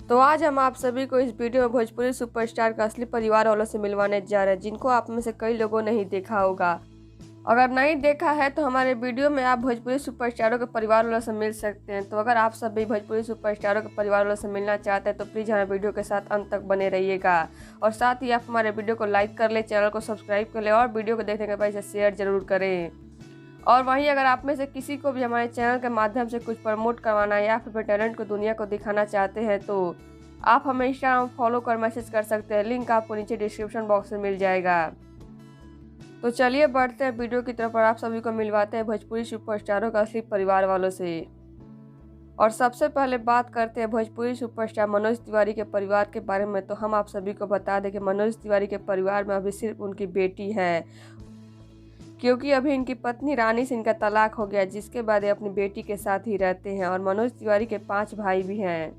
तो आज हम आप सभी को इस वीडियो में भोजपुरी सुपरस्टार का असली परिवार वालों से मिलवाने जा रहे हैं, जिनको आप में से कई लोगों ने नहीं देखा होगा। अगर नहीं देखा है तो हमारे वीडियो में आप भोजपुरी सुपरस्टारों के परिवार वालों से मिल सकते हैं। तो अगर आप सभी भोजपुरी सुपरस्टारों के परिवार वालों से मिलना चाहते हैं तो प्लीज़ हमारे वीडियो के साथ अंत तक बने रहिएगा। और साथ ही आप हमारे वीडियो को लाइक कर ले, चैनल को सब्सक्राइब कर ले और वीडियो को देखने के बाद इसे शेयर जरूर करें। और वहीं अगर आप में से किसी को भी हमारे चैनल के माध्यम से कुछ प्रमोट करवाना है या फिर अपने टैलेंट को दुनिया को दिखाना चाहते हैं तो आप हमें इंस्टाग्राम फॉलो कर मैसेज कर सकते हैं। लिंक आपको नीचे डिस्क्रिप्शन बॉक्स में मिल जाएगा। तो चलिए बढ़ते हैं वीडियो की तरफ और आप सभी को मिलवाते हैं भोजपुरी सुपरस्टारों का असली परिवार वालों से। और सबसे पहले बात करते हैं भोजपुरी सुपरस्टार मनोज तिवारी के परिवार के बारे में। तो हम आप सभी को बता दें कि मनोज तिवारी के परिवार में अभी सिर्फ उनकी बेटी है, क्योंकि अभी इनकी पत्नी रानी से इनका तलाक हो गया, जिसके बाद ये अपनी बेटी के साथ ही रहते हैं। और मनोज तिवारी के 5 भाई भी हैं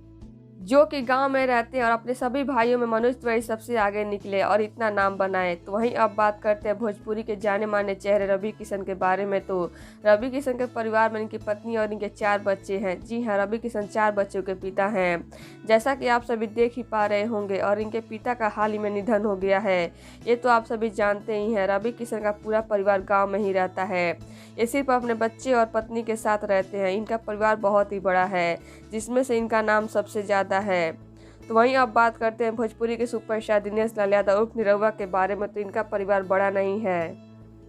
जो कि गांव में रहते हैं और अपने सभी भाइयों में मनोज तिवारी सबसे आगे निकले और इतना नाम बनाए। तो वहीं अब बात करते हैं भोजपुरी के जाने माने चेहरे रवि किशन के बारे में। तो रवि किशन के परिवार में इनकी पत्नी और इनके 4 बच्चे हैं। जी हाँ, रवि किशन 4 बच्चों के पिता हैं, जैसा कि आप सभी देख ही पा रहे होंगे। और इनके पिता का हाल ही में निधन हो गया है, ये तो आप सभी जानते ही हैं। रवि किशन का पूरा परिवार गाँव में ही रहता है, ये सिर्फ अपने बच्चे और पत्नी के साथ रहते हैं। इनका परिवार बहुत ही बड़ा है, जिसमें से इनका नाम सबसे ज़्यादा है। तो वहीं अब बात करते हैं भोजपुरी के सुपरस्टार दिनेश लाल यादव उर्फ निरहुआ के बारे में। तो इनका परिवार बड़ा नहीं है,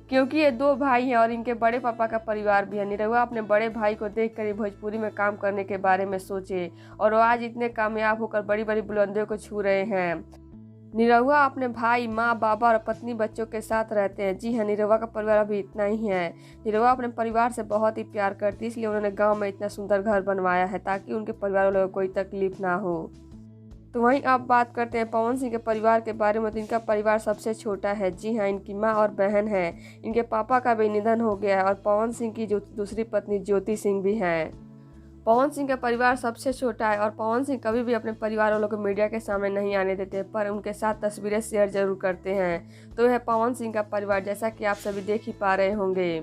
क्योंकि ये 2 भाई हैं और इनके बड़े पापा का परिवार भी है। निरहुआ अपने बड़े भाई को देखकर ही भोजपुरी में काम करने के बारे में सोचे और वो आज इतने कामयाब होकर बड़ी बड़ी बुलंदियों को छू रहे हैं। निरहुआ अपने भाई, माँ, बाबा और पत्नी बच्चों के साथ रहते हैं। जी हाँ, निरहुआ का परिवार अभी इतना ही है। निरहुआ अपने परिवार से बहुत ही प्यार करती है, इसलिए उन्होंने गांव में इतना सुंदर घर बनवाया है ताकि उनके परिवार वालों को कोई तकलीफ ना हो। तो वहीं अब बात करते हैं पवन सिंह के परिवार के बारे में। तो इनका परिवार सबसे छोटा है। जी हाँ, इनकी माँ और बहन है। इनके पापा का भी निधन हो गया है और पवन सिंह की जो दूसरी पत्नी ज्योति सिंह भी हैं। पवन सिंह का परिवार सबसे छोटा है और पवन सिंह कभी भी अपने परिवार वालों को मीडिया के सामने नहीं आने देते, पर उनके साथ तस्वीरें शेयर जरूर करते हैं। तो यह पवन सिंह का परिवार, जैसा कि आप सभी देख ही पा रहे होंगे।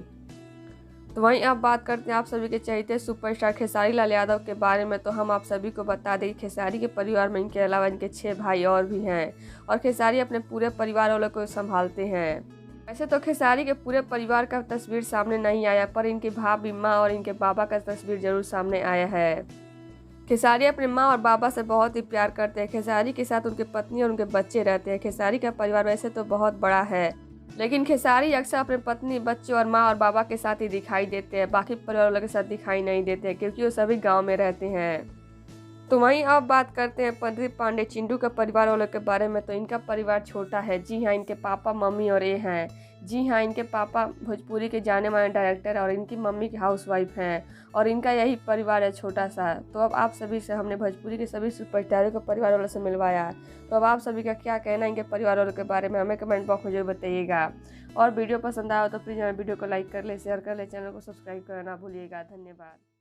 तो वहीं अब बात करते हैं आप सभी के चहेते सुपरस्टार खेसारी लाल यादव के बारे में। तो हम आप सभी को बता दें खेसारी के परिवार में इनके अलावा इनके 6 भाई और भी हैं और खेसारी अपने पूरे परिवार वालों को संभालते हैं। वैसे तो खेसारी के पूरे परिवार का तस्वीर सामने नहीं आया, पर इनकी भाभी, माँ और इनके बाबा का तस्वीर जरूर सामने आया है। खेसारी अपने माँ और बाबा से बहुत ही प्यार करते हैं। खेसारी के साथ उनकी पत्नी और उनके बच्चे रहते हैं। खेसारी का परिवार वैसे तो बहुत बड़ा है, लेकिन खेसारी अक्सर अपने पत्नी, बच्चे और माँ और बाबा के साथ ही दिखाई देते हैं, बाकी परिवार वालों के साथ दिखाई नहीं देते हैं, क्योंकि वो सभी गाँव में रहते हैं। तो वहीं अब बात करते हैं प्रदीप पांडे चिंटू के परिवार वालों के बारे में। तो इनका परिवार छोटा है। जी हाँ, इनके पापा, मम्मी और ये हैं। जी हाँ, इनके पापा भोजपुरी के जाने माने डायरेक्टर और इनकी मम्मी की हाउसवाइफ हैं और इनका यही परिवार है छोटा सा। तो अब आप सभी से हमने भोजपुरी के सभी सुपरस्टारों के परिवार वालों से मिलवाया। तो अब आप सभी का क्या कहना है इनके परिवार वालों के बारे में, हमें कमेंट बॉक्स में जरूर बताइएगा। और वीडियो पसंद आया तो प्लीज़ हमारे वीडियो को लाइक कर ले, शेयर कर ले, चैनल को सब्सक्राइब करना ना भूलिएगा। धन्यवाद।